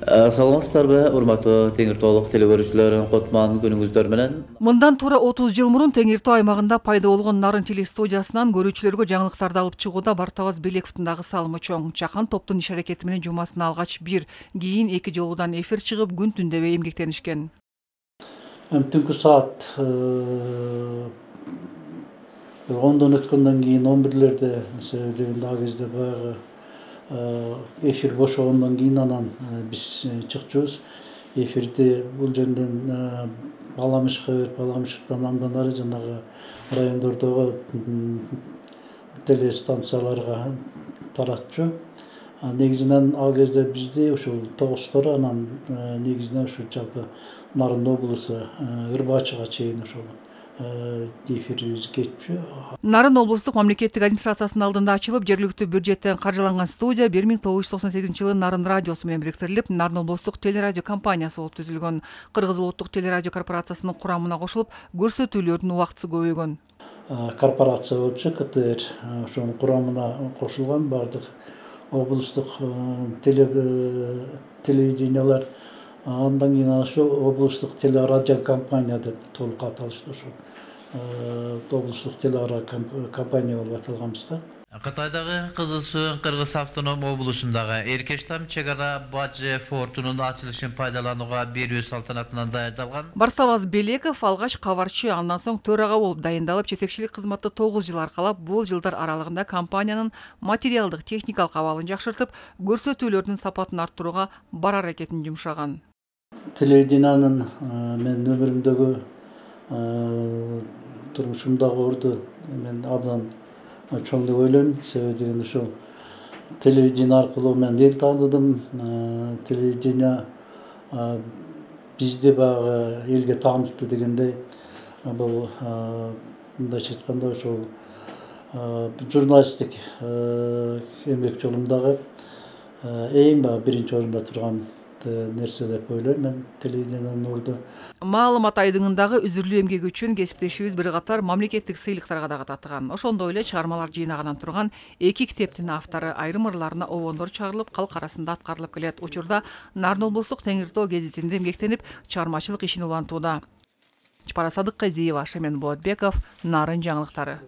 Саламатсыздарбы, урматтуу Теңир Тоолук телебөрүүчүлөр, Котман күнүңүздөр менен. Мындан туура 30 жыл мурун Теңиртоо аймагында пайда болгон Нарын телестудиясынан көрүүчүлөргө жаңылыктарды алып чыгууда Бартабаз Белековдун дагы салымы чоң. Чакан топтун иш аракети менен жумасына алгач бир, кийин 2 жолудан эфир чыгып, күн түндөбөй эмгектенишкен. Түнкү саат 10-дон өткөндөн кийин 11-лерде дегенде ал кезде баягы эфир бошогондон кийин анан биз чыкчубуз. Эфирди бул жерден Баламышка берип, Баламышыктан андан ары жанагы райондордогу телестанцияларга таратчу. Негизинен ал кезде бизде ушул тогустор анан негизинен ушу жалпы Нарын облусу Ырбачыга чейин ошол эфирибиз кетчү. Нарын облустук мамлекеттик администрациясынын алдында ачылып, жергиликтүү бюджеттен каржыланган студия 1998-жылы Нарын радиосу менен бириктирилип, Нарын облустук телерадио компаниясы болуп түзүлгөн. Кыргыз улуттук телерадио корпорациясынын курамына кошулуп, көрсөтүүлөрдүн убактысы көбөйгөн. Корпорация болчу КТР, ошонун курамына кошулган бардык облустук телевидениялар. Андан кийин ошол облустук телерадио компания деп толук аталышты. Ошол облустук телерадио компания болуп аталганбыз да. Кытайдагы Кызыл Суу Кыргыз автоном облусундагы Эркештам чек ара Бажы фортунун ачылышын пайдаланууга берүү салтанатынан даярдалган. Бартабаз Белеков алгач кабарчы, андан соң төрага болуп дайындалып, жетекчилик кызматты 9 жыл аркалап, бул жылдар аралыгында компаниянын материалдык, техникалык абалын жакшыртып, көрсөтүүлөрдүн сапатын арттырууга бар аракетин жумшаган. Телевидениянын мен өмүрүмдөгү турмушумдагы орду мен абдан чоң деп ойлойм. Себеби дегенде ушул телевидение аркылуу мен эл тааныдым. Телевидение бизди баягы элге таанытты дегендей, бул мындайча айтканда ошол журналисттик эмгек жолумдагы эң баягы биринчи орунда турган нерсе деп ойлойм мен телевидениянын орду. Маалымат айдыңындагы үзүрлүү эмгеги үчүн кесиптешибиз бир катар мамлекеттик сыйлыктарга дагы татыган. Ошондой эле чыгармалар жыйнагандан турган 2 китептин автору, айрым ырларына обондор чыгарылып, калк арасында аткарылып келет. Учурда Нарын облустук Теңиртоо гезитинде эмгектенип, чыгармачылык ишин улантууда. Чапара Садыккызиева, Шемен Болотбеков, Нарын жаңылыктары.